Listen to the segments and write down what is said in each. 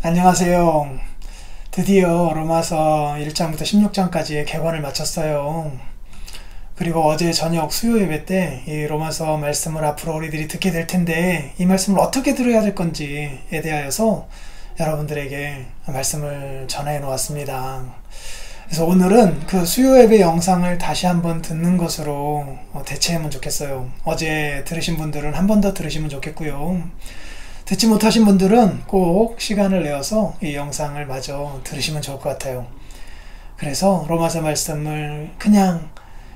안녕하세요. 드디어 로마서 1장부터 16장까지의 개관을 마쳤어요. 그리고 어제 저녁 수요 예배 때 이 로마서 말씀을 앞으로 우리들이 듣게 될 텐데 이 말씀을 어떻게 들어야 될 건지에 대하여서 여러분들에게 말씀을 전해 놓았습니다. 그래서 오늘은 그 수요 예배 영상을 다시 한번 듣는 것으로 대체하면 좋겠어요. 어제 들으신 분들은 한 번 더 들으시면 좋겠고요. 듣지 못하신 분들은 꼭 시간을 내어서 이 영상을 마저 들으시면 좋을 것 같아요. 그래서 로마서 말씀을 그냥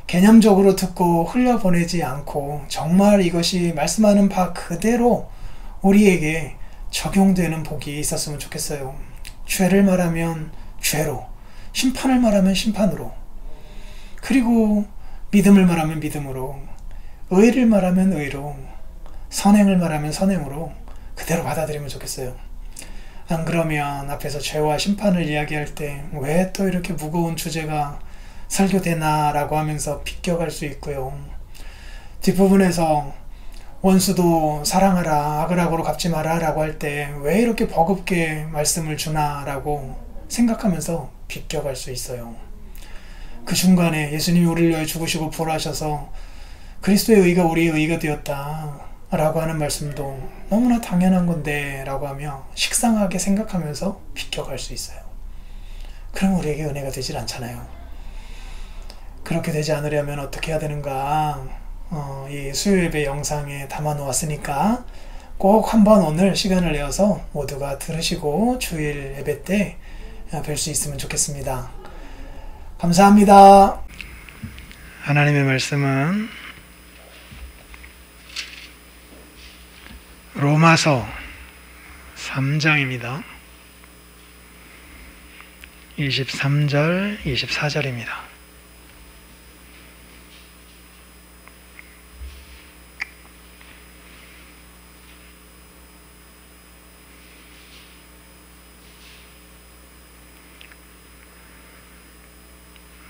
개념적으로 듣고 흘려보내지 않고 정말 이것이 말씀하는 바 그대로 우리에게 적용되는 복이 있었으면 좋겠어요. 죄를 말하면 죄로, 심판을 말하면 심판으로, 그리고 믿음을 말하면 믿음으로, 의를 말하면 의로, 선행을 말하면 선행으로 그대로 받아들이면 좋겠어요. 안 그러면 앞에서 죄와 심판을 이야기할 때 왜 또 이렇게 무거운 주제가 설교되나 라고 하면서 비껴갈 수 있고요. 뒷부분에서 원수도 사랑하라, 악을 악으로 갚지 마라 라고 할 때 왜 이렇게 버겁게 말씀을 주나 라고 생각하면서 비껴갈 수 있어요. 그 중간에 예수님이 우리를 위하여 죽으시고 부활하셔서 그리스도의 의가 우리의 의가 되었다 라고 하는 말씀도 너무나 당연한 건데 라고 하며 식상하게 생각하면서 비껴갈 수 있어요. 그럼 우리에게 은혜가 되질 않잖아요. 그렇게 되지 않으려면 어떻게 해야 되는가, 이 수요예배 영상에 담아 놓았으니까 꼭 한번 오늘 시간을 내어서 모두가 들으시고 주일 예배 때 뵐 수 있으면 좋겠습니다. 감사합니다. 하나님의 말씀은 로마서 3장입니다. 23절, 24절입니다.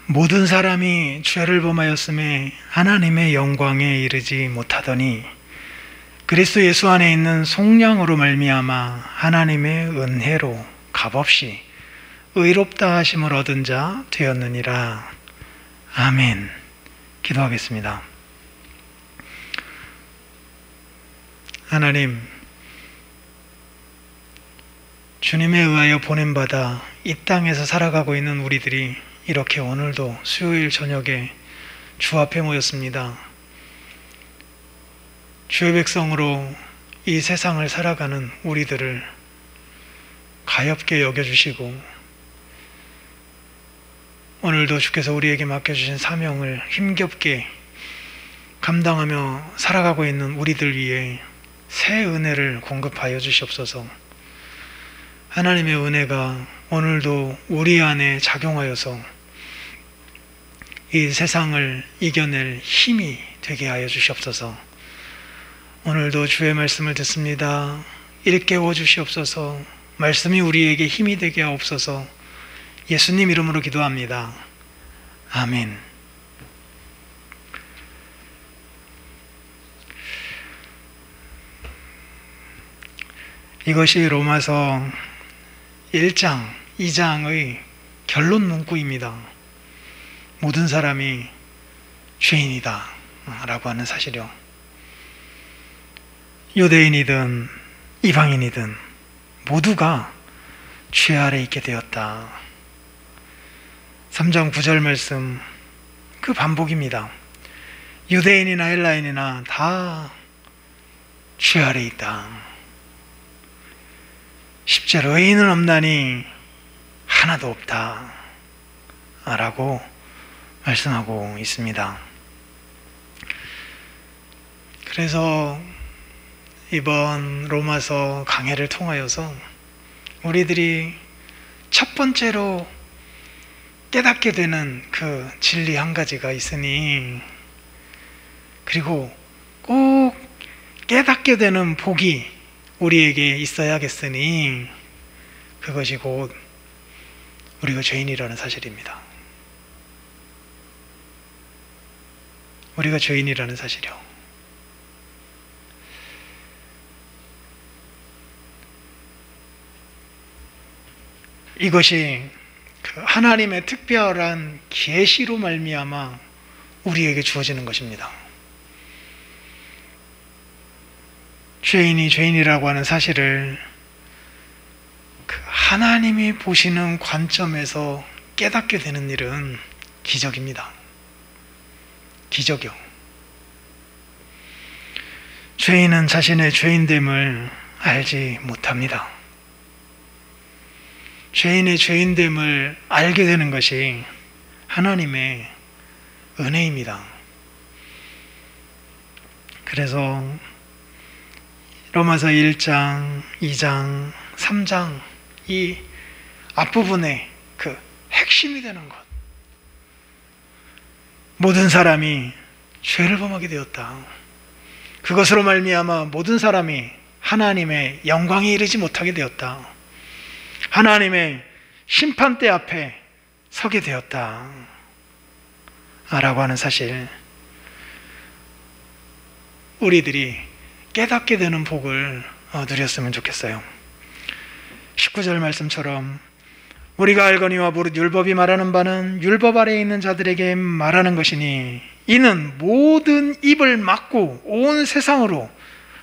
모든 사람이 죄를 범하였음에 하나님의 영광에 이르지 못하더니 그리스도 예수 안에 있는 속량으로 말미암아 하나님의 은혜로 값없이 의롭다 하심을 얻은 자 되었느니라. 아멘. 기도하겠습니다. 하나님, 주님에 의하여 보냄받아 이 땅에서 살아가고 있는 우리들이 이렇게 오늘도 수요일 저녁에 주 앞에 모였습니다. 주의 백성으로 이 세상을 살아가는 우리들을 가엾게 여겨주시고 오늘도 주께서 우리에게 맡겨주신 사명을 힘겹게 감당하며 살아가고 있는 우리들 위해 새 은혜를 공급하여 주시옵소서. 하나님의 은혜가 오늘도 우리 안에 작용하여서 이 세상을 이겨낼 힘이 되게 하여 주시옵소서. 오늘도 주의 말씀을 듣습니다. 일깨워 주시옵소서. 말씀이 우리에게 힘이 되게 하옵소서. 예수님 이름으로 기도합니다. 아멘. 이것이 로마서 1장, 2장의 결론 문구입니다. 모든 사람이 죄인이다 라고 하는 사실이요. 유대인이든 이방인이든 모두가 죄 아래 있게 되었다. 3장 9절 말씀 그 반복입니다. 유대인이나 헬라인이나 다 죄 아래 있다. 10절 의인은 없나니 하나도 없다 라고 말씀하고 있습니다. 그래서 이번 로마서 강해를 통하여서 우리들이 첫 번째로 깨닫게 되는 그 진리 한 가지가 있으니, 그리고 꼭 깨닫게 되는 복이 우리에게 있어야겠으니 그것이 곧 우리가 죄인이라는 사실입니다. 우리가 죄인이라는 사실이요. 이것이 그 하나님의 특별한 계시로 말미암아 우리에게 주어지는 것입니다. 죄인이 죄인이라고 하는 사실을 그 하나님이 보시는 관점에서 깨닫게 되는 일은 기적입니다. 기적이요. 죄인은 자신의 죄인됨을 알지 못합니다. 죄인의 죄인됨을 알게 되는 것이 하나님의 은혜입니다. 그래서 로마서 1장, 2장, 3장 이 앞부분에 그 핵심이 되는 것, 모든 사람이 죄를 범하게 되었다. 그것으로 말미암아 모든 사람이 하나님의 영광에 이르지 못하게 되었다. 하나님의 심판대 앞에 서게 되었다 라고 하는 사실, 우리들이 깨닫게 되는 복을 누렸으면 좋겠어요. 19절 말씀처럼 우리가 알거니와 무릇 율법이 말하는 바는 율법 아래에 있는 자들에게 말하는 것이니 이는 모든 입을 막고 온 세상으로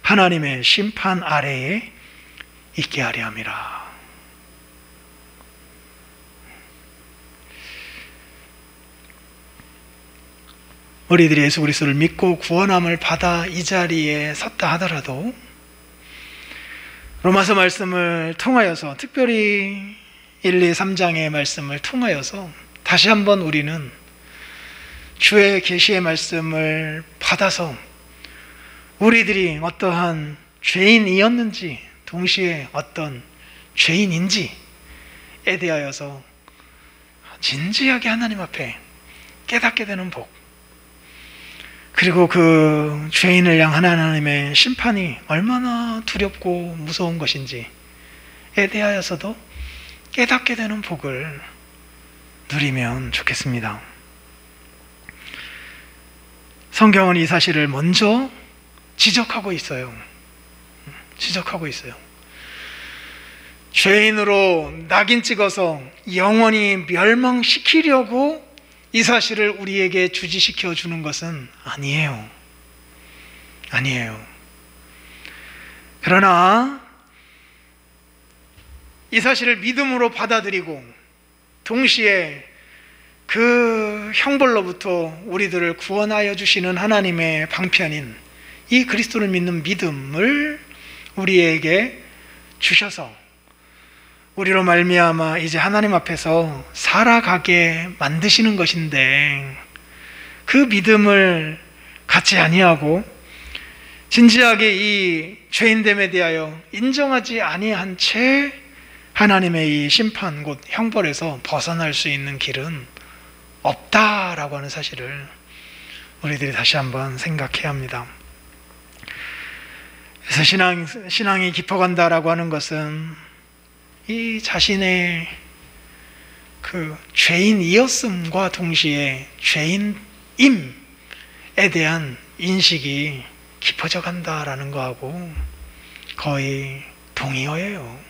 하나님의 심판 아래에 있게 하려 함이라. 우리들이 예수 그리스도를 믿고 구원함을 받아 이 자리에 섰다 하더라도 로마서 말씀을 통하여서, 특별히 1, 2, 3장의 말씀을 통하여서 다시 한번 우리는 주의 계시의 말씀을 받아서 우리들이 어떠한 죄인이었는지, 동시에 어떤 죄인인지에 대하여서 진지하게 하나님 앞에 깨닫게 되는 복, 그리고 그 죄인을 향한 하나님의 심판이 얼마나 두렵고 무서운 것인지에 대하여서도 깨닫게 되는 복을 누리면 좋겠습니다. 성경은 이 사실을 먼저 지적하고 있어요. 죄인으로 낙인 찍어서 영원히 멸망시키려고 이 사실을 우리에게 주지시켜 주는 것은 아니에요. 그러나 이 사실을 믿음으로 받아들이고 동시에 그 형벌로부터 우리들을 구원하여 주시는 하나님의 방편인 이 그리스도를 믿는 믿음을 우리에게 주셔서 우리로 말미암아 이제 하나님 앞에서 살아가게 만드시는 것인데, 그 믿음을 갖지 아니하고 진지하게 이 죄인됨에 대하여 인정하지 아니한 채 하나님의 이 심판, 곧 형벌에서 벗어날 수 있는 길은 없다라고 하는 사실을 우리들이 다시 한번 생각해야 합니다. 그래서 신앙이 깊어간다라고 하는 것은 이 자신의 그 죄인이었음과 동시에 죄인임에 대한 인식이 깊어져 간다라는 거하고 거의 동의어예요.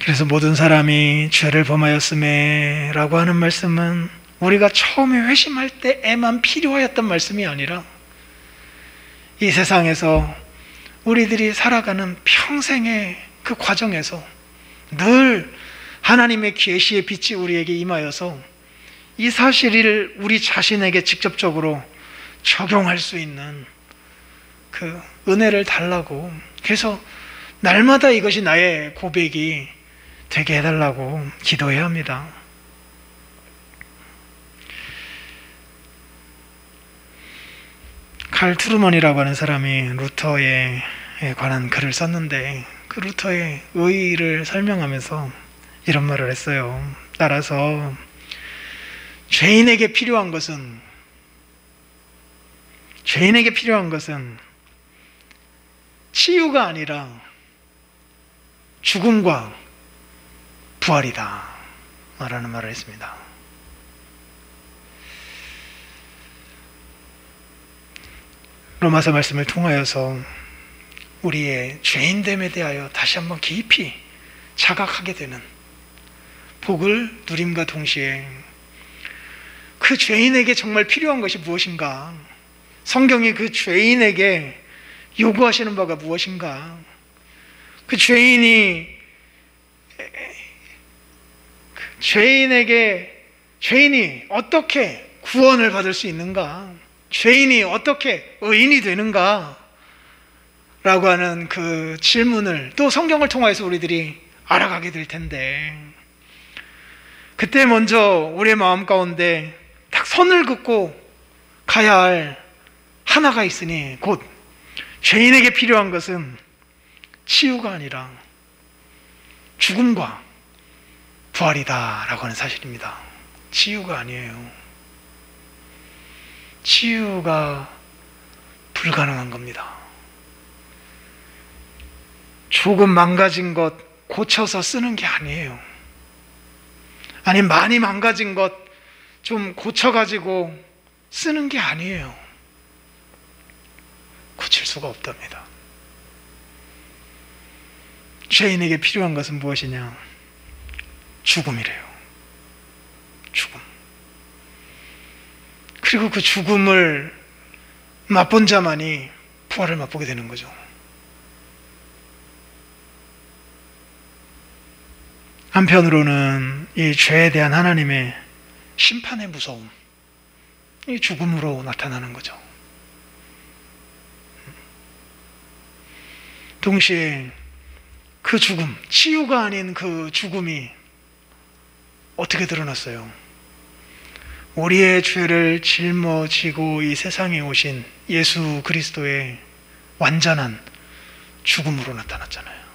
그래서 모든 사람이 죄를 범하였음에 라고 하는 말씀은 우리가 처음에 회심할 때에만 필요하였던 말씀이 아니라 이 세상에서 우리들이 살아가는 평생의 그 과정에서 늘 하나님의 계시의 빛이 우리에게 임하여서 이 사실을 우리 자신에게 직접적으로 적용할 수 있는 그 은혜를 달라고, 그래서 날마다 이것이 나의 고백이 되게 해달라고 기도해야 합니다. 칼 트루먼이라고 하는 사람이 루터에 관한 글을 썼는데, 그 루터의 의의를 설명하면서 이런 말을 했어요. 따라서 죄인에게 필요한 것은 치유가 아니라 죽음과 부활이다 라는 말을 했습니다. 로마서 말씀을 통하여서 우리의 죄인됨에 대하여 다시 한번 깊이 자각하게 되는 복을 누림과 동시에 그 죄인에게 정말 필요한 것이 무엇인가? 성경이 그 죄인에게 요구하시는 바가 무엇인가? 그 죄인이 죄인이 어떻게 구원을 받을 수 있는가? 죄인이 어떻게 의인이 되는가? 라고 하는 그 질문을 또 성경을 통해서 우리들이 알아가게 될 텐데, 그때 먼저 우리의 마음 가운데 딱 선을 긋고 가야 할 하나가 있으니, 곧 죄인에게 필요한 것은 치유가 아니라 죽음과 부활이다라고 하는 사실입니다. 치유가 아니에요. 치유가 불가능한 겁니다. 조금 망가진 것 고쳐서 쓰는 게 아니에요. 아니, 많이 망가진 것 좀 고쳐가지고 쓰는 게 아니에요. 고칠 수가 없답니다. 죄인에게 필요한 것은 무엇이냐? 죽음이래요. 죽음. 그리고 그 죽음을 맛본 자만이 부활을 맛보게 되는 거죠. 한편으로는 이 죄에 대한 하나님의 심판의 무서움, 이 죽음으로 나타나는 거죠. 동시에 그 죽음, 치유가 아닌 그 죽음이 어떻게 드러났어요? 우리의 죄를 짊어지고 이 세상에 오신 예수 그리스도의 완전한 죽음으로 나타났잖아요.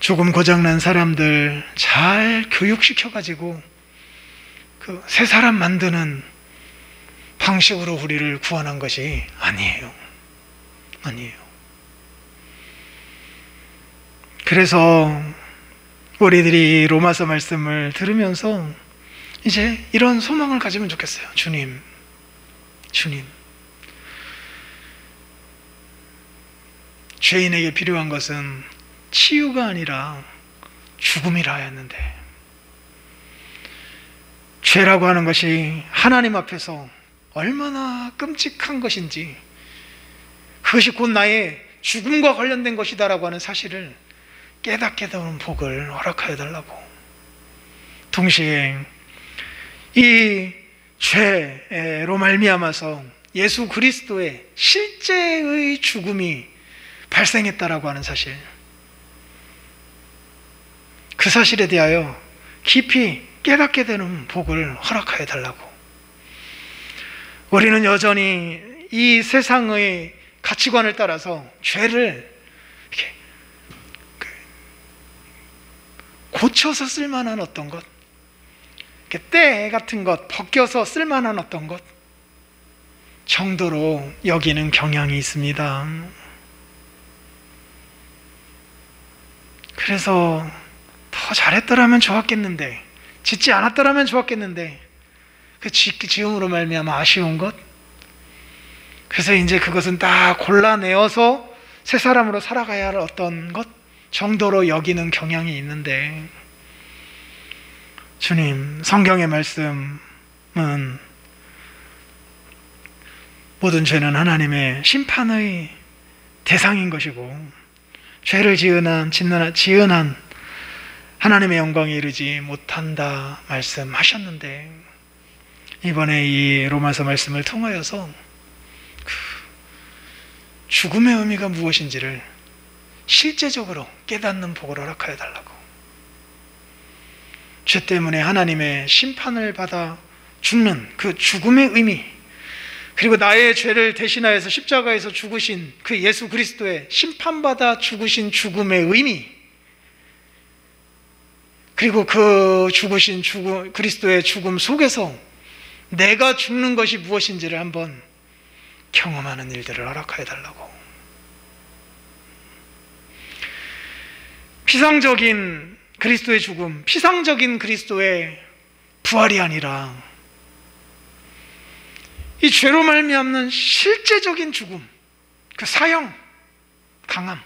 조금 고장난 사람들 잘 교육시켜가지고 그 새 사람 만드는 방식으로 우리를 구원한 것이 아니에요. 아니에요. 그래서 우리들이 로마서 말씀을 들으면서 이제 이런 소망을 가지면 좋겠어요. 주님, 죄인에게 필요한 것은 치유가 아니라 죽음이라 하였는데, 죄라고 하는 것이 하나님 앞에서 얼마나 끔찍한 것인지, 그것이 곧 나의 죽음과 관련된 것이다라고 하는 사실을 깨닫게 되는 복을 허락하여 달라고, 동시에 이 죄로 말미암아서 예수 그리스도의 실제의 죽음이 발생했다라고 하는 사실, 그 사실에 대하여 깊이 깨닫게 되는 복을 허락하여 달라고. 우리는 여전히 이 세상의 가치관을 따라서 죄를 이렇게 고쳐서 쓸만한 어떤 것, 때 같은 것, 벗겨서 쓸만한 어떤 것 정도로 여기는 경향이 있습니다. 그래서 더 잘했더라면 좋았겠는데, 짓지 않았더라면 좋았겠는데, 그 지음으로 말미암아 아쉬운 것, 그래서 이제 그것은 다 골라내어서 새 사람으로 살아가야 할 어떤 것 정도로 여기는 경향이 있는데, 주님, 성경의 말씀은 모든 죄는 하나님의 심판의 대상인 것이고, 죄를 지은한 하나님의 영광에 이르지 못한다 말씀하셨는데, 이번에 이 로마서 말씀을 통하여서 죽음의 의미가 무엇인지를 실제적으로 깨닫는 복을 허락하여 달라고. 죄 때문에 하나님의 심판을 받아 죽는 그 죽음의 의미, 그리고 나의 죄를 대신하여서 십자가에서 죽으신 그 예수 그리스도의 심판받아 죽으신 죽음의 의미, 그리고 그 죽으신 그리스도의 죽음 속에서 내가 죽는 것이 무엇인지를 한번 경험하는 일들을 허락하여 달라고. 피상적인 그리스도의 죽음, 피상적인 그리스도의 부활이 아니라 이 죄로 말미암는 실제적인 죽음, 그 사형, 강함,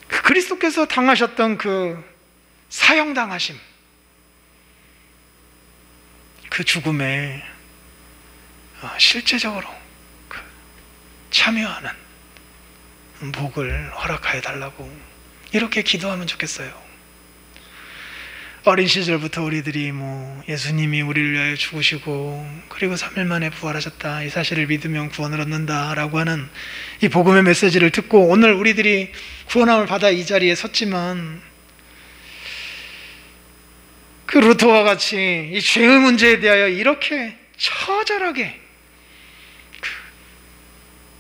그 그리스도께서 당하셨던 그 사형당하심, 그 죽음에 실제적으로 참여하는 복을 허락하여 달라고 이렇게 기도하면 좋겠어요. 어린 시절부터 우리들이 예수님이 우리를 위하여 죽으시고 그리고 3일 만에 부활하셨다, 이 사실을 믿으면 구원을 얻는다 라고 하는 이 복음의 메시지를 듣고 오늘 우리들이 구원함을 받아 이 자리에 섰지만, 그 루터와 같이 이 죄의 문제에 대하여 이렇게 처절하게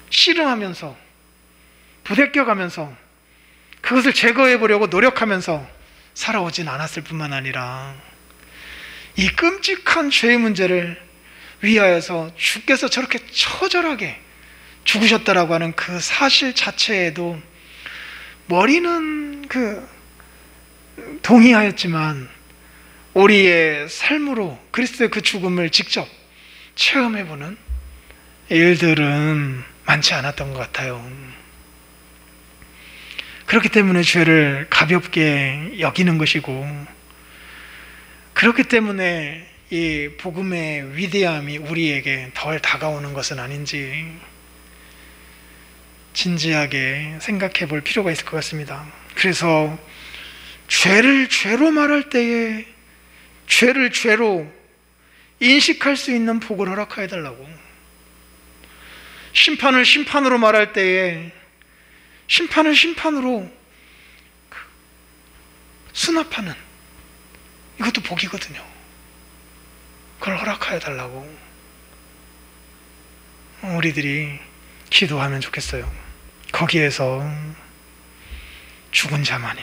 씨름하면서 부대껴가면서 그것을 제거해 보려고 노력하면서 살아오진 않았을 뿐만 아니라 이 끔찍한 죄의 문제를 위하여서 주께서 저렇게 처절하게 죽으셨다라고 하는 그 사실 자체에도 머리는 동의하였지만 우리의 삶으로 그리스도의 그 죽음을 직접 체험해보는 일들은 많지 않았던 것 같아요. 그렇기 때문에 죄를 가볍게 여기는 것이고, 그렇기 때문에 이 복음의 위대함이 우리에게 덜 다가오는 것은 아닌지 진지하게 생각해 볼 필요가 있을 것 같습니다. 그래서 죄를 죄로 말할 때에 죄를 죄로 인식할 수 있는 복을 허락하여 달라고, 심판을 심판으로 말할 때에 심판을 심판으로 수납하는, 이것도 복이거든요. 그걸 허락하여 달라고 우리들이 기도하면 좋겠어요. 거기에서 죽은 자만이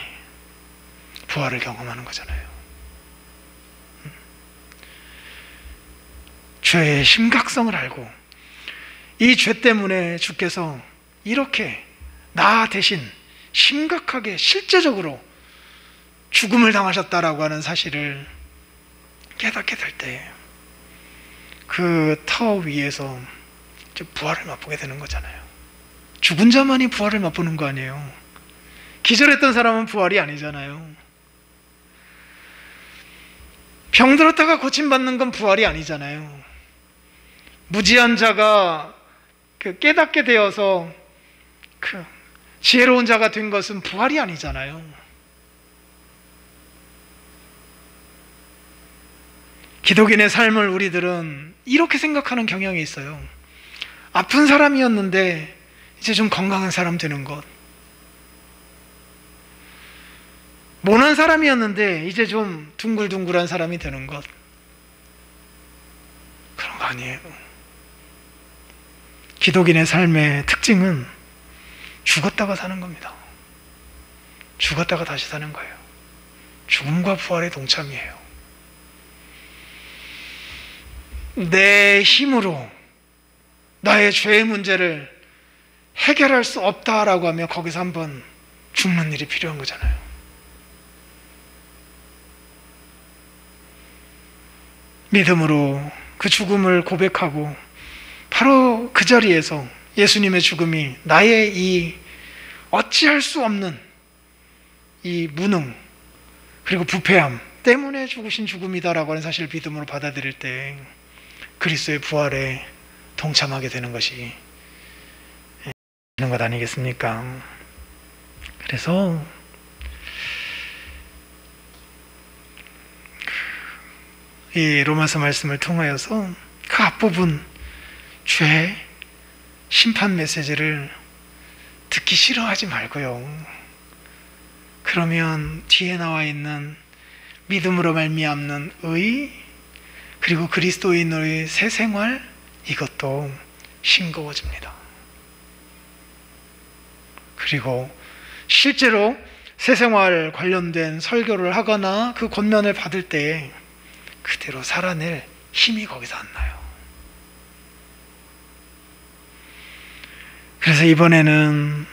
부활을 경험하는 거잖아요. 죄의 심각성을 알고 이 죄 때문에 주께서 이렇게 나 대신 심각하게 실제적으로 죽음을 당하셨다라고 하는 사실을 깨닫게 될 때 그 터 위에서 부활을 맛보게 되는 거잖아요. 죽은 자만이 부활을 맛보는 거 아니에요. 기절했던 사람은 부활이 아니잖아요. 병들었다가 고침받는 건 부활이 아니잖아요. 무지한 자가 깨닫게 되어서 지혜로운 자가 된 것은 부활이 아니잖아요. 기독인의 삶을 우리들은 이렇게 생각하는 경향이 있어요. 아픈 사람이었는데 이제 좀 건강한 사람 되는 것, 모난 사람이었는데 이제 좀 둥글둥글한 사람이 되는 것, 그런 거 아니에요. 기독인의 삶의 특징은 죽었다가 사는 겁니다. 죽었다가 다시 사는 거예요. 죽음과 부활의 동참이에요. 내 힘으로 나의 죄의 문제를 해결할 수 없다라고 하면 거기서 한번 죽는 일이 필요한 거잖아요. 믿음으로 그 죽음을 고백하고 바로 그 자리에서 예수님의 죽음이 나의 이 어찌할 수 없는 이 무능 그리고 부패함 때문에 죽으신 죽음이다라고 하는 사실을 믿음으로 받아들일 때 그리스도의 부활에 동참하게 되는 것이 되는 것 아니겠습니까? 그래서 이 로마서 말씀을 통하여서 그 앞부분 죄, 심판 메시지를 듣기 싫어하지 말고요. 그러면 뒤에 나와 있는 믿음으로 말미암는 의, 그리고 그리스도인의 새 생활, 이것도 싱거워집니다. 그리고 실제로 새 생활 관련된 설교를 하거나 그 권면을 받을 때 그대로 살아낼 힘이 거기서 안 나요. 그래서 이번에는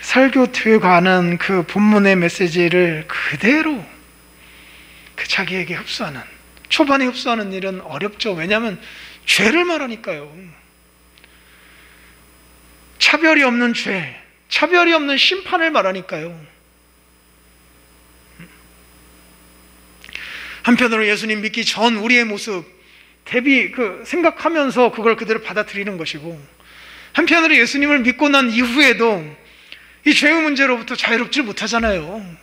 설교에 관한 그 본문의 메시지를 그대로 자기에게 흡수하는 초반에 흡수하는 일은 어렵죠. 왜냐하면 죄를 말하니까요. 차별이 없는 죄, 차별이 없는 심판을 말하니까요. 한편으로 예수님 믿기 전 우리의 모습 생각하면서 그걸 그대로 받아들이는 것이고, 한편으로 예수님을 믿고 난 이후에도 이 죄의 문제로부터 자유롭지 못하잖아요.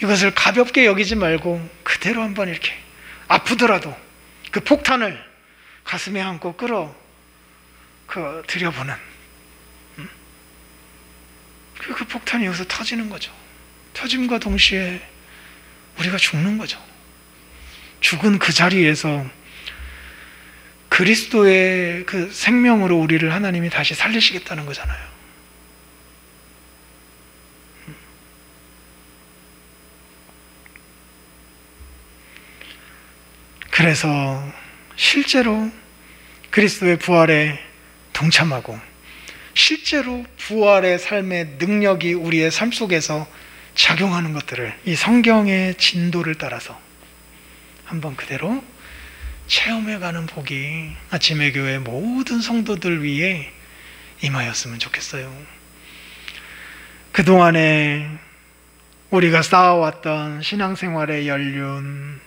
이것을 가볍게 여기지 말고 그대로 한번 이렇게 아프더라도 그 폭탄을 가슴에 안고 들여보는, 그 폭탄이 여기서 터지는 거죠. 터짐과 동시에 우리가 죽는 거죠. 죽은 그 자리에서 그리스도의 그 생명으로 우리를 하나님이 다시 살리시겠다는 거잖아요. 그래서 실제로 그리스도의 부활에 동참하고, 실제로 부활의 삶의 능력이 우리의 삶 속에서 작용하는 것들을 이 성경의 진도를 따라서 한번 그대로 체험해가는 복이 아침의 교회 모든 성도들 위해 임하였으면 좋겠어요. 그동안에 우리가 쌓아왔던 신앙생활의 연륜,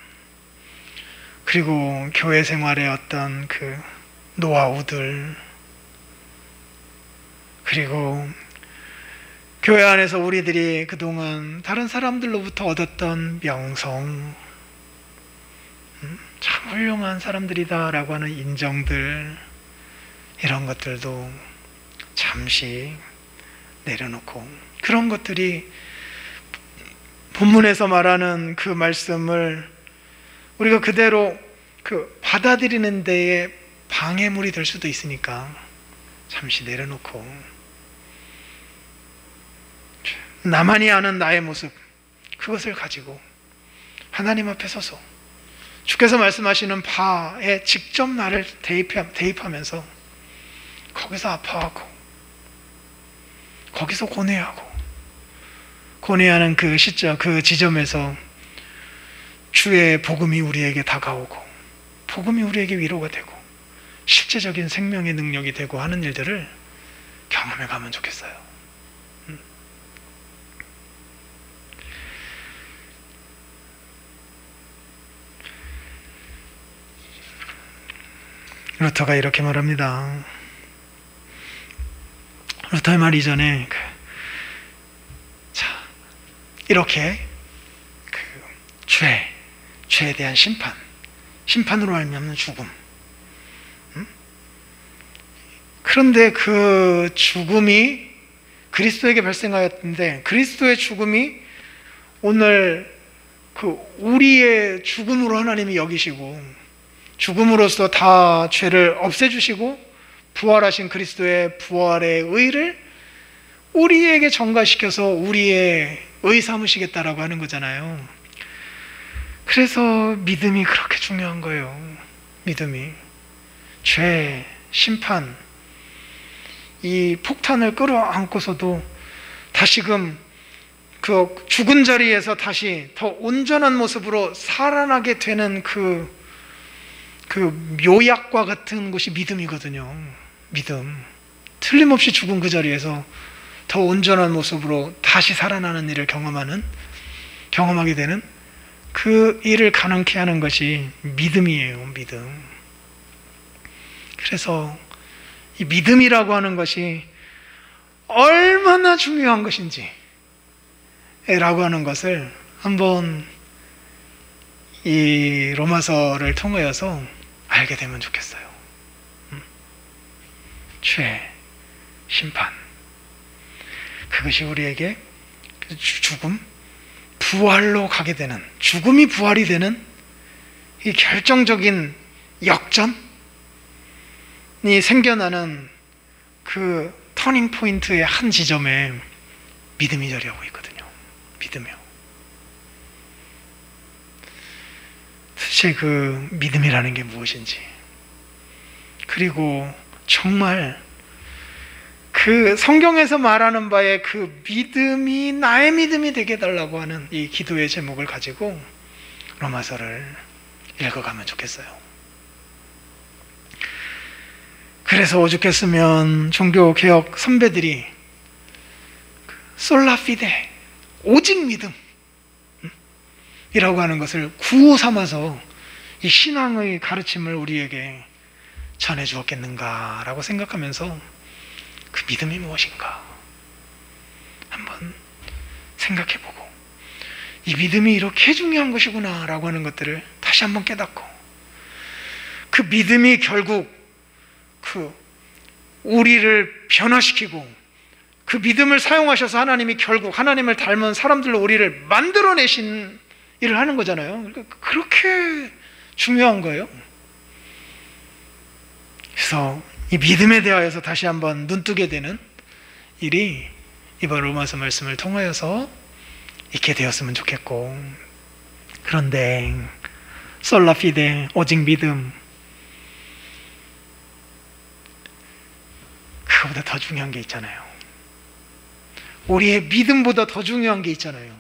그리고 교회 생활의 어떤 그 노하우들, 그리고 교회 안에서 우리들이 그동안 다른 사람들로부터 얻었던 명성, 참 훌륭한 사람들이다 라고 하는 인정들, 이런 것들도 잠시 내려놓고, 그런 것들이 본문에서 말하는 그 말씀을 우리가 그대로 받아들이는 데에 방해물이 될 수도 있으니까 잠시 내려놓고, 나만이 아는 나의 모습, 그것을 가지고 하나님 앞에 서서 주께서 말씀하시는 바에 직접 나를 대입하면서 거기서 아파하고, 거기서 고뇌하는 그 시점, 그 지점에서 주의 복음이 우리에게 다가오고, 복음이 우리에게 위로가 되고 실제적인 생명의 능력이 되고 하는 일들을 경험해 가면 좋겠어요. 루터가 이렇게 말합니다. 루터의 말 이전에 이렇게 죄에 대한 심판으로 말미암는 죽음, 그런데 그 죽음이 그리스도에게 발생하였는데, 그리스도의 죽음이 오늘 우리의 죽음으로 하나님이 여기시고, 죽음으로써 다 죄를 없애주시고 부활하신 그리스도의 부활의 의를 우리에게 전가시켜서 우리의 의 삼으시겠다라고 하는 거잖아요. 그래서 믿음이 그렇게 중요한 거예요. 믿음이, 죄, 심판, 이 폭탄을 끌어안고서도 다시금 그 죽은 자리에서 다시 더 온전한 모습으로 살아나게 되는 그 묘약과 같은 것이 믿음이거든요. 믿음. 틀림없이 죽은 그 자리에서 더 온전한 모습으로 다시 살아나는 일을 경험하게 되는 그 일을 가능케 하는 것이 믿음이에요. 믿음. 그래서 이 믿음이라고 하는 것이 얼마나 중요한 것인지 라고 하는 것을 한번 이 로마서를 통하여서 알게 되면 좋겠어요. 죄, 심판, 그것이 우리에게 죽음, 부활로 가게 되는, 죽음이 부활이 되는 이 결정적인 역전이 생겨나는 그 터닝 포인트의 한 지점에 믿음이 자리하고 있거든요. 믿음이요. 도대체 그 믿음이라는 게 무엇인지, 그리고 정말 그 성경에서 말하는 바에 그 믿음이 나의 믿음이 되게 해달라고 하는 이 기도의 제목을 가지고 로마서를 읽어가면 좋겠어요. 그래서 오죽했으면 종교개혁 선배들이 솔라 피데, 오직 믿음 이라고 하는 것을 구호 삼아서 이 신앙의 가르침을 우리에게 전해 주었겠는가라고 생각하면서 그 믿음이 무엇인가 한번 생각해보고, 이 믿음이 이렇게 중요한 것이구나 라고 하는 것들을 다시 한번 깨닫고, 그 믿음이 결국 우리를 변화시키고, 그 믿음을 사용하셔서 하나님이 결국 하나님을 닮은 사람들로 우리를 만들어내신 일을 하는 거잖아요. 그렇게 중요한 거예요. 그래서 이 믿음에 대하여서 다시 한번 눈뜨게 되는 일이 이번 로마서 말씀을 통하여서 있게 되었으면 좋겠고, 그런데 솔라 피데, 오직 믿음, 그거보다 더 중요한 게 있잖아요. 우리의 믿음보다 더 중요한 게 있잖아요.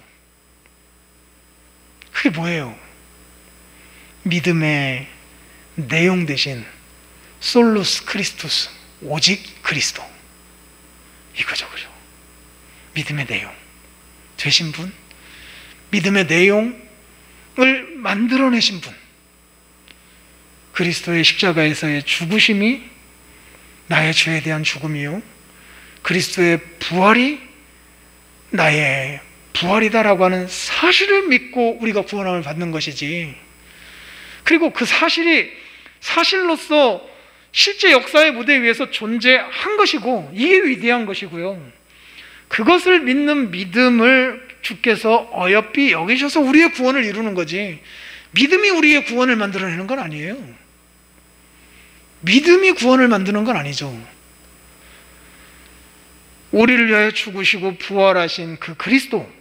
그게 뭐예요? 믿음의 내용 대신 솔루스 크리스투스, 오직 그리스도, 이거죠. 그죠? 믿음의 내용 되신 분, 믿음의 내용을 만들어내신 분, 그리스도의 십자가에서의 죽으심이 나의 죄에 대한 죽음이요, 그리스도의 부활이 나의 부활이다라고 하는 사실을 믿고 우리가 구원함을 받는 것이지, 그리고 그 사실이 사실로서 실제 역사의 무대 위에서 존재한 것이고, 이게 위대한 것이고요, 그것을 믿는 믿음을 주께서 어여삐 여기셔서 우리의 구원을 이루는 거지, 믿음이 우리의 구원을 만들어내는 건 아니에요. 믿음이 구원을 만드는 건 아니죠. 우리를 위하여 죽으시고 부활하신 그 그리스도,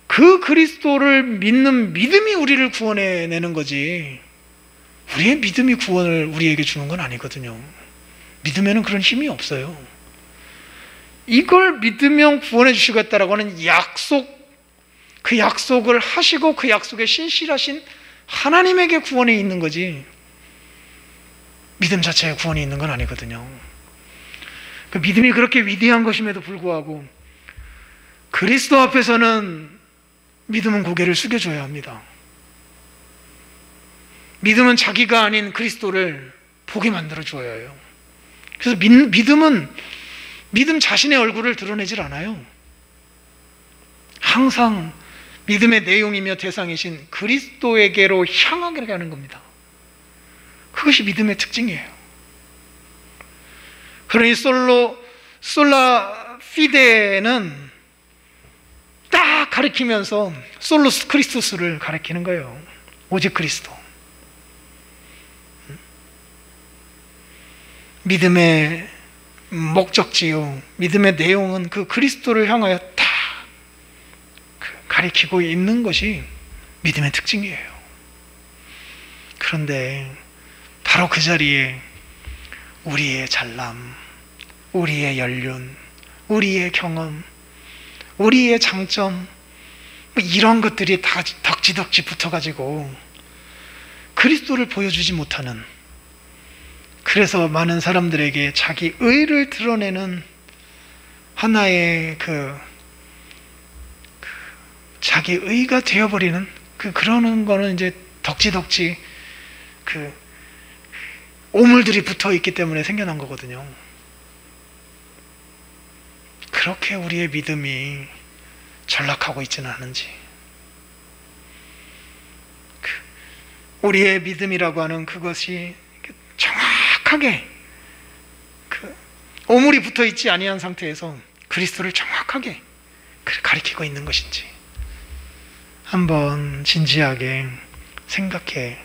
그 그리스도를 믿는 믿음이 우리를 구원해내는 거지, 우리의 믿음이 구원을 우리에게 주는 건 아니거든요. 믿음에는 그런 힘이 없어요. 이걸 믿으면 구원해 주시겠다라고 하는 약속, 그 약속을 하시고 그 약속에 신실하신 하나님에게 구원이 있는 거지, 믿음 자체에 구원이 있는 건 아니거든요. 그 믿음이 그렇게 위대한 것임에도 불구하고 그리스도 앞에서는 믿음은 고개를 숙여줘야 합니다. 믿음은 자기가 아닌 그리스도를 보게 만들어 주어야 해요. 그래서 믿음은 믿음 자신의 얼굴을 드러내질 않아요. 항상 믿음의 내용이며 대상이신 그리스도에게로 향하게 하는 겁니다. 그것이 믿음의 특징이에요. 그러니 솔라 피데는 딱 가리키면서 솔루스 크리스투스를 가리키는 거예요. 오직 그리스도. 믿음의 목적지요, 믿음의 내용은 그 그리스도를 향하여 다 가리키고 있는 것이 믿음의 특징이에요. 그런데 바로 그 자리에 우리의 잘남, 우리의 연륜, 우리의 경험, 우리의 장점, 이런 것들이 다 덕지덕지 붙어가지고 그리스도를 보여주지 못하는, 그래서 많은 사람들에게 자기 의를 드러내는 하나의 자기 의가 되어버리는 그러는 거는 이제 덕지덕지 오물들이 붙어 있기 때문에 생겨난 거거든요. 그렇게 우리의 믿음이 전락하고 있지는 않은지, 우리의 믿음이라고 하는 그것이 정확하게 오물이 붙어 있지 아니한 상태에서 그리스도를 정확하게 가리키고 있는 것인지 한번 진지하게 생각해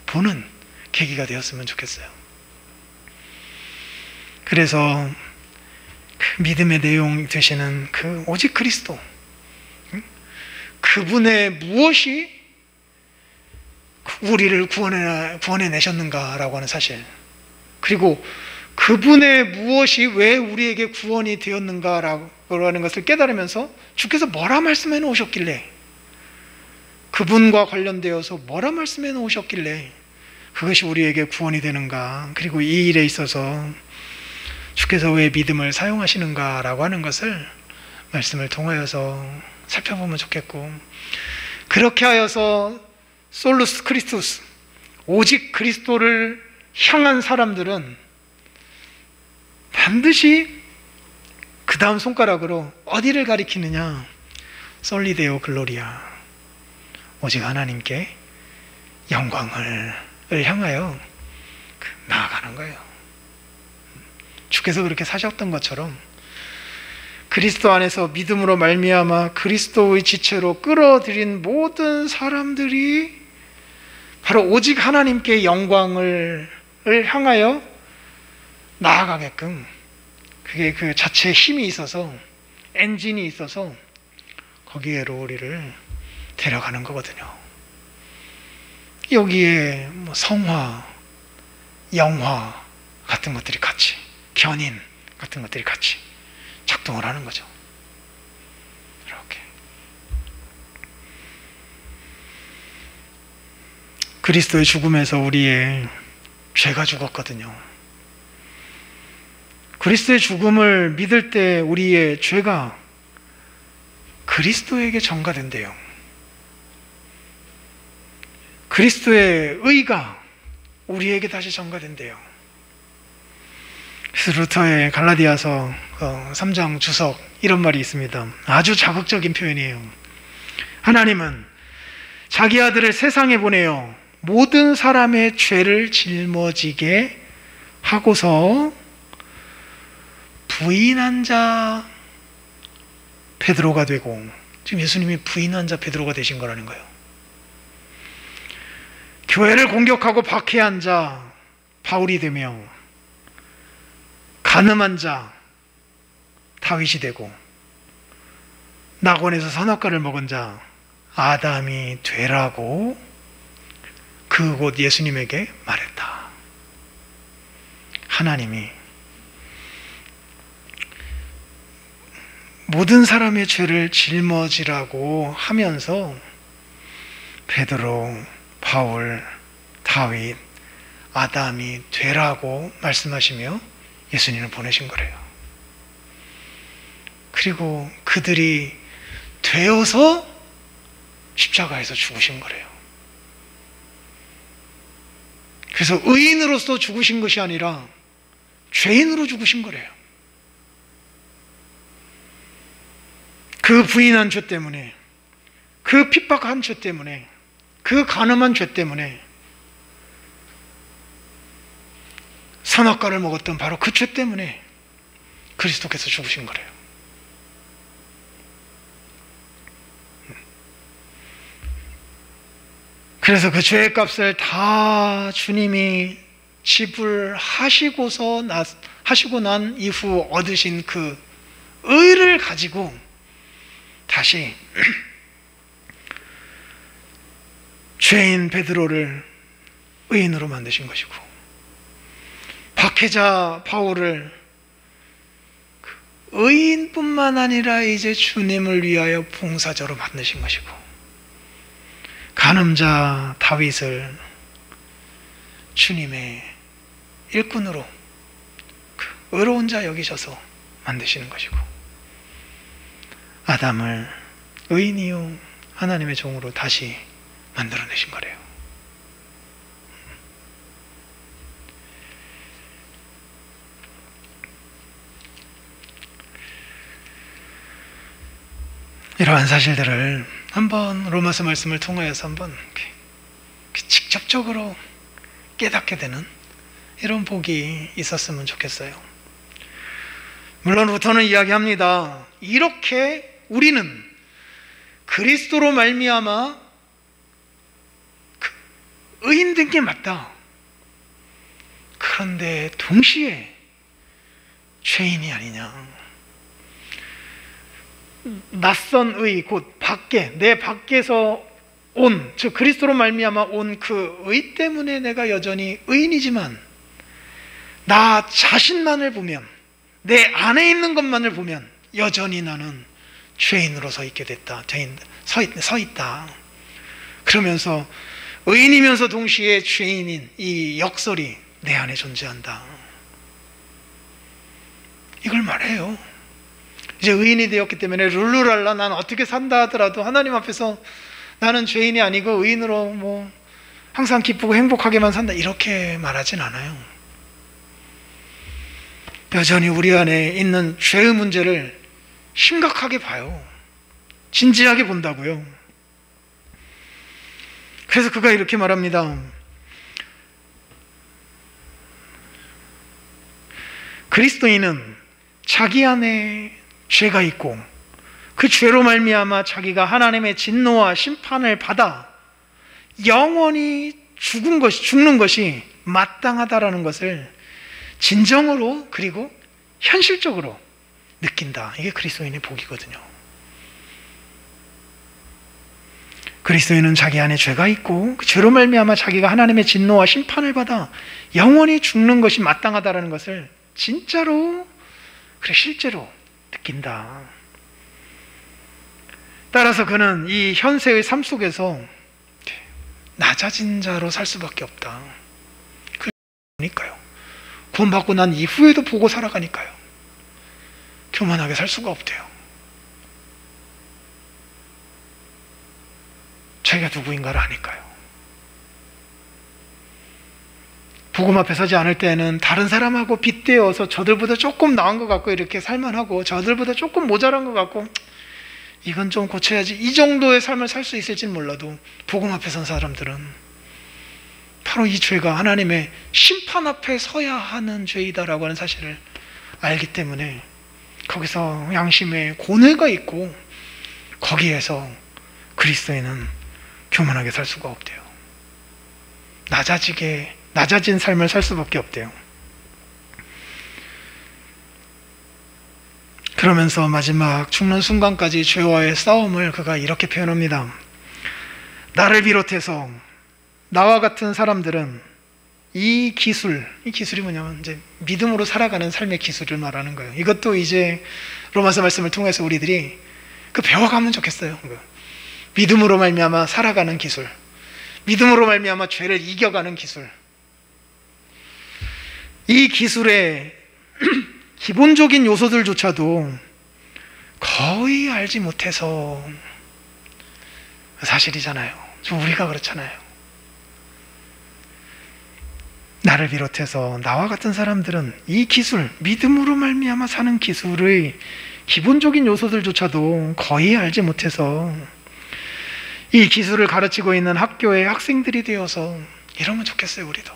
보는 계기가 되었으면 좋겠어요. 그래서 그 믿음의 내용 되시는 그 오직 그리스도, 그분의 무엇이 우리를 구원해내셨는가라고 하는 사실, 그리고 그분의 무엇이 왜 우리에게 구원이 되었는가라고 하는 것을 깨달으면서 주께서 뭐라 말씀해 놓으셨길래 그분과 관련되어서 뭐라 말씀해 놓으셨길래 그것이 우리에게 구원이 되는가, 그리고 이 일에 있어서 주께서 왜 믿음을 사용하시는가라고 하는 것을 말씀을 통하여서 살펴보면 좋겠고, 그렇게 하여서 솔루스 크리스투스, 오직 그리스도를 향한 사람들은 반드시 그 다음 손가락으로 어디를 가리키느냐? 솔리데오 글로리아, 오직 하나님께 영광을 향하여 나아가는 거예요. 주께서 그렇게 사셨던 것처럼 그리스도 안에서 믿음으로 말미암아 그리스도의 지체로 끌어들인 모든 사람들이 바로 오직 하나님께 영광을 향하여 나아가게끔, 그게 그 자체의 힘이 있어서, 엔진이 있어서 거기에로 우리를 데려가는 거거든요. 여기에 뭐 성화, 영화 같은 것들이 같이, 견인 같은 것들이 같이 작동을 하는 거죠. 이렇게 그리스도의 죽음에서 우리의 죄가 죽었거든요. 그리스도의 죽음을 믿을 때 우리의 죄가 그리스도에게 전가된대요. 그리스도의 의가 우리에게 다시 전가된대요. 그래서 루터의 갈라디아서 3장 주석 이런 말이 있습니다. 아주 자극적인 표현이에요. 하나님은 자기 아들을 세상에 보내어 모든 사람의 죄를 짊어지게 하고서 부인한 자 베드로가 되고, 지금 예수님이 부인한 자 베드로가 되신 거라는 거예요. 교회를 공격하고 박해한 자 바울이 되며, 간음한 자 다윗이 되고, 낙원에서 선악과를 먹은 자 아담이 되라고 그곳 예수님에게 말했다. 하나님이 모든 사람의 죄를 짊어지라고 하면서 베드로, 바울, 다윗, 아담이 되라고 말씀하시며 예수님을 보내신 거래요. 그리고 그들이 되어서 십자가에서 죽으신 거래요. 그래서 의인으로서 죽으신 것이 아니라 죄인으로 죽으신 거래요. 그 부인한 죄 때문에, 그 핍박한 죄 때문에, 그 간음한 죄 때문에, 선악과를 먹었던 바로 그 죄 때문에 그리스도께서 죽으신 거래요. 그래서 그 죄의 값을 다 주님이 지불하시고 난 이후 얻으신 그 의를 가지고 다시 죄인 베드로를 의인으로 만드신 것이고, 박해자 바울을 의인뿐만 아니라 이제 주님을 위하여 봉사자로 만드신 것이고, 간음자 다윗을 주님의 일꾼으로 의로운 자 여기셔서 만드시는 것이고, 아담을 의인이요 하나님의 종으로 다시 만들어내신 거래요. 이러한 사실들을 한번 로마서 말씀을 통하여서 한번 직접적으로 깨닫게 되는 이런 복이 있었으면 좋겠어요. 물론 루터는 이야기합니다. 이렇게 우리는 그리스도로 말미암아 의인된 게 맞다. 그런데 동시에 죄인이 아니냐. 낯선 의, 곧 밖에, 내 밖에서 온, 즉 그리스도로 말미암아 온 그 의 때문에 내가 여전히 의인이지만, 나 자신만을 보면, 내 안에 있는 것만을 보면 여전히 나는 죄인으로 서 있게 됐다. 서 있다. 그러면서 의인이면서 동시에 죄인인 이 역설이 내 안에 존재한다. 이걸 말해요. 이제 의인이 되었기 때문에 룰루랄라 난 어떻게 산다 하더라도 하나님 앞에서 나는 죄인이 아니고 의인으로 항상 기쁘고 행복하게만 산다, 이렇게 말하진 않아요. 여전히 우리 안에 있는 죄의 문제를 심각하게 봐요. 진지하게 본다고요. 그래서 그가 이렇게 말합니다. 그리스도인은 자기 안에 죄가 있고 그 죄로 말미암아 자기가 하나님의 진노와 심판을 받아 영원히 죽는 것이 마땅하다라는 것을 진정으로 그리고 현실적으로 느낀다. 이게 그리스도인의 복이거든요. 그리스도인은 자기 안에 죄가 있고 그 죄로 말미암아 자기가 하나님의 진노와 심판을 받아 영원히 죽는 것이 마땅하다라는 것을 진짜로, 그래 실제로 느낀다. 따라서 그는 이 현세의 삶 속에서 낮아진 자로 살 수밖에 없다. 그러니까요. 구원받고 난 이후에도 보고 살아가니까요. 교만하게 살 수가 없대요. 자기가 누구인가를 아니까요. 복음 앞에 서지 않을 때는 다른 사람하고 빗대어서 저들보다 조금 나은 것 같고 이렇게 살만하고 저들보다 조금 모자란 것 같고 이건 좀 고쳐야지, 이 정도의 삶을 살 수 있을지는 몰라도 복음 앞에 선 사람들은 바로 이 죄가 하나님의 심판 앞에 서야 하는 죄이다라고 하는 사실을 알기 때문에 거기서 양심의 고뇌가 있고 거기에서 그리스도인은 교만하게 살 수가 없대요. 낮아진 삶을 살 수밖에 없대요. 그러면서 마지막 죽는 순간까지 죄와의 싸움을 그가 이렇게 표현합니다. 나를 비롯해서 나와 같은 사람들은 이 기술이 뭐냐면 이제 믿음으로 살아가는 삶의 기술을 말하는 거예요. 이것도 이제 로마서 말씀을 통해서 우리들이 배워가면 좋겠어요. 믿음으로 말미암아 살아가는 기술, 믿음으로 말미암아 죄를 이겨가는 기술. 이 기술의 기본적인 요소들조차도 거의 알지 못해서 사실이잖아요. 우리가 그렇잖아요. 나를 비롯해서 나와 같은 사람들은 이 기술, 믿음으로 말미암아 사는 기술의 기본적인 요소들조차도 거의 알지 못해서 이 기술을 가르치고 있는 학교의 학생들이 되어서 이러면 좋겠어요. 우리도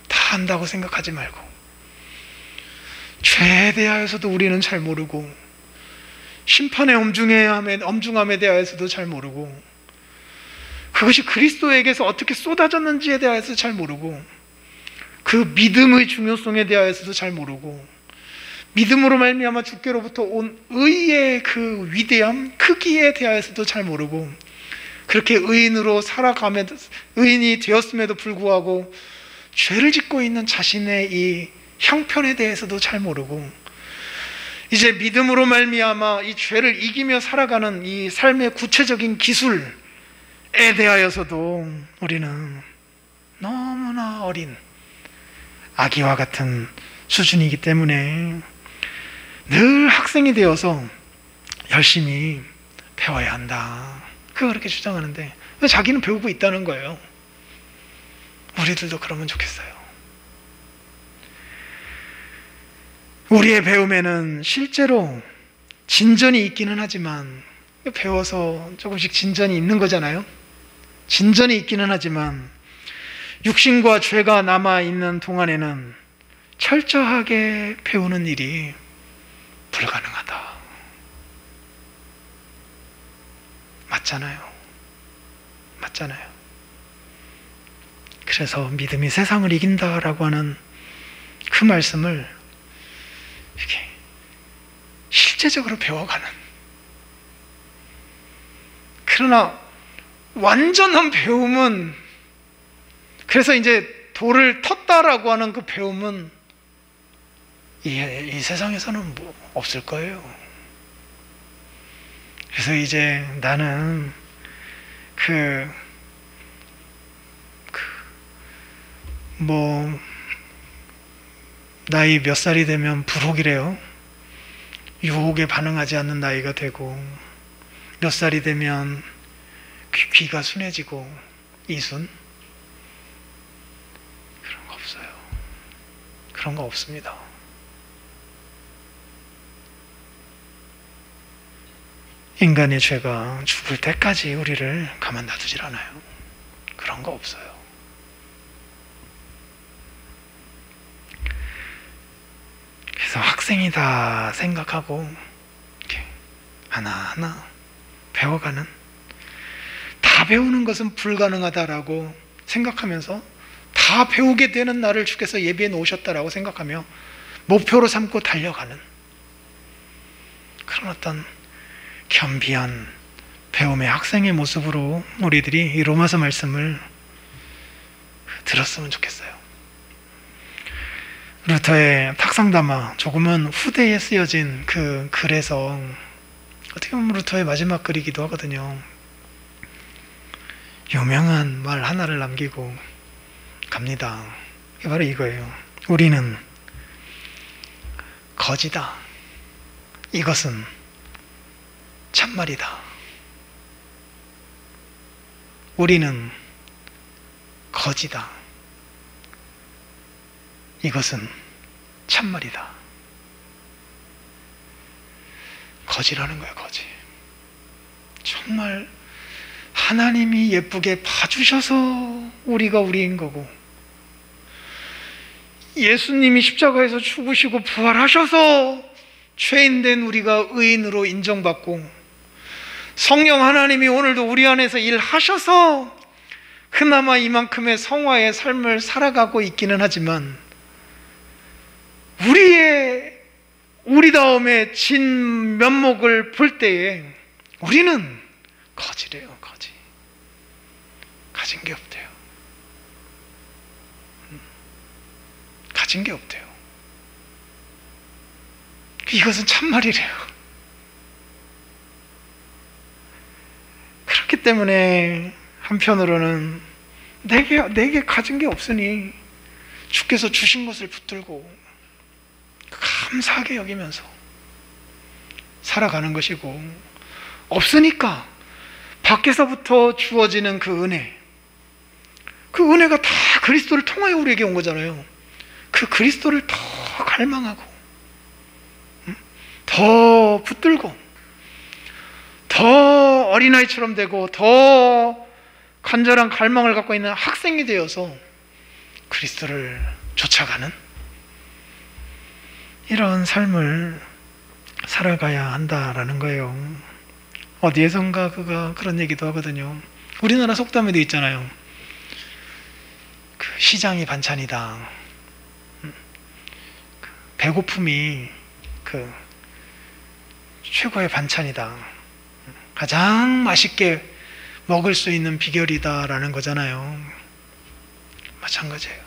다 안다고 생각하지 말고, 죄에 대하여서도 우리는 잘 모르고 심판의 엄중함에 대하여서도 잘 모르고 그것이 그리스도에게서 어떻게 쏟아졌는지에 대해서 잘 모르고 그 믿음의 중요성에 대하여서도 잘 모르고 믿음으로 말미암아 주께로부터 온 의의 그 위대함, 크기에 대하여서도 잘 모르고 그렇게 의인이 되었음에도 불구하고 죄를 짓고 있는 자신의 이 형편에 대해서도 잘 모르고 이제 믿음으로 말미암아 이 죄를 이기며 살아가는 이 삶의 구체적인 기술에 대하여서도 우리는 너무나 어린 아기와 같은 수준이기 때문에 늘 학생이 되어서 열심히 배워야 한다. 그렇게 주장하는데 자기는 배우고 있다는 거예요. 우리들도 그러면 좋겠어요. 우리의 배움에는 실제로 진전이 있기는 하지만, 배워서 조금씩 진전이 있는 거잖아요. 진전이 있기는 하지만 육신과 죄가 남아있는 동안에는 철저하게 배우는 일이 불가능하다. 맞잖아요. 그래서 믿음이 세상을 이긴다라고 하는 그 말씀을 이렇게 실제적으로 배워가는, 그러나 완전한 배움은, 그래서 이제 돌을 텄다라고 하는 그 배움은 이 세상에서는 없을 거예요. 그래서 이제 나는 그, 뭐, 나이 몇 살이 되면 불혹이래요. 유혹에 반응하지 않는 나이가 되고, 몇 살이 되면 귀가 순해지고, 이순? 그런 거 없어요. 그런 거 없습니다. 인간의 죄가 죽을 때까지 우리를 가만 놔두질 않아요. 그런 거 없어요. 그래서 학생이다 생각하고 이렇게 하나하나 배워가는, 다 배우는 것은 불가능하다라고 생각하면서 다 배우게 되는 날을 주께서 예비해 놓으셨다라고 생각하며 목표로 삼고 달려가는 그런 어떤 겸비한 배움의 학생의 모습으로 우리들이 이 로마서 말씀을 들었으면 좋겠어요. 루터의 탁상담화, 조금은 후대에 쓰여진 그 글에서 어떻게 보면 루터의 마지막 글이기도 하거든요. 유명한 말 하나를 남기고 갑니다. 이게 바로 이거예요. 우리는 거지다. 이것은 참말이다. 우리는 거지다. 이것은 참말이다. 거지라는 거야, 거지. 정말 하나님이 예쁘게 봐주셔서 우리가 우리인 거고, 예수님이 십자가에서 죽으시고 부활하셔서 죄인된 우리가 의인으로 인정받고, 성령 하나님이 오늘도 우리 안에서 일하셔서 그나마 이만큼의 성화의 삶을 살아가고 있기는 하지만, 우리다움의 진 면목을 볼 때에 우리는 거지래요, 거지. 가진 게 없대요. 가진 게 없대요. 이것은 참말이래요. 그렇기 때문에 한편으로는 내게 가진 게 없으니 주께서 주신 것을 붙들고 감사하게 여기면서 살아가는 것이고, 없으니까 밖에서부터 주어지는 그 은혜가 다 그리스도를 통하여 우리에게 온 거잖아요. 그 그리스도를 더 갈망하고 더 붙들고 더 어린아이처럼 되고 더 간절한 갈망을 갖고 있는 학생이 되어서 그리스도를 쫓아가는 이런 삶을 살아가야 한다라는 거예요. 어디에선가 그가 그런 얘기도 하거든요. 우리나라 속담에도 있잖아요. 그 시장이 반찬이다. 배고픔이 그 최고의 반찬이다. 가장 맛있게 먹을 수 있는 비결이다라는 거잖아요. 마찬가지예요.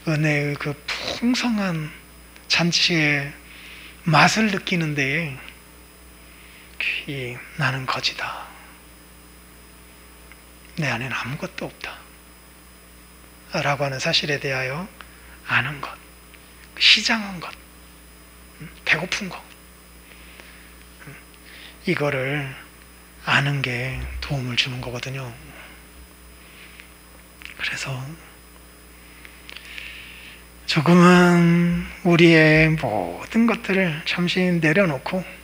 은혜의 그 풍성한 잔치의 맛을 느끼는데 나는 거지다. 내 안에는 아무것도 없다. 라고 하는 사실에 대하여 아는 것, 시장한 것, 배고픈 것, 이거를 아는 게 도움을 주는 거거든요. 그래서 조금은 우리의 모든 것들을 잠시 내려놓고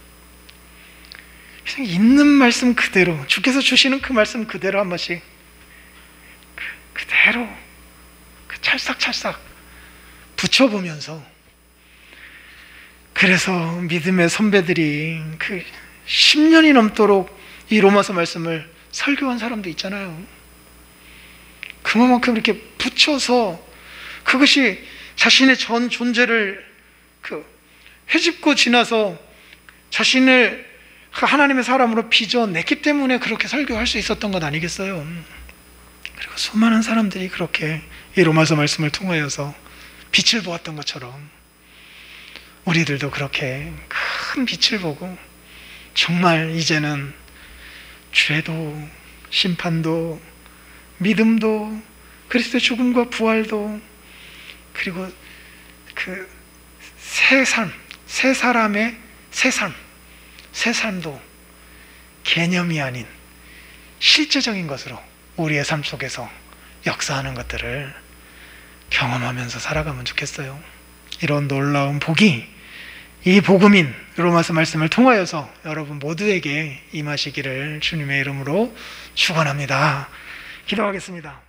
그냥 있는 말씀 그대로, 주께서 주시는 그 말씀 그대로 한 번씩 그대로 찰싹찰싹 붙여보면서, 그래서 믿음의 선배들이 그 10년이 넘도록 이 로마서 말씀을 설교한 사람도 있잖아요. 그만큼 이렇게 붙여서 그것이 자신의 전 존재를 헤집고 지나서 자신을 하나님의 사람으로 빚어냈기 때문에 그렇게 설교할 수 있었던 것 아니겠어요? 그리고 수많은 사람들이 그렇게 이 로마서 말씀을 통하여서 빛을 보았던 것처럼 우리들도 그렇게 큰 빛을 보고 정말 이제는 죄도 심판도, 믿음도, 그리스도의 죽음과 부활도, 그리고 그 새 삶, 새 사람의 새 삶, 새 삶도 개념이 아닌 실제적인 것으로 우리의 삶 속에서 역사하는 것들을 경험하면서 살아가면 좋겠어요. 이런 놀라운 복이 이 복음인 로마서 말씀을 통하여서 여러분 모두에게 임하시기를 주님의 이름으로 축원합니다. 기도하겠습니다.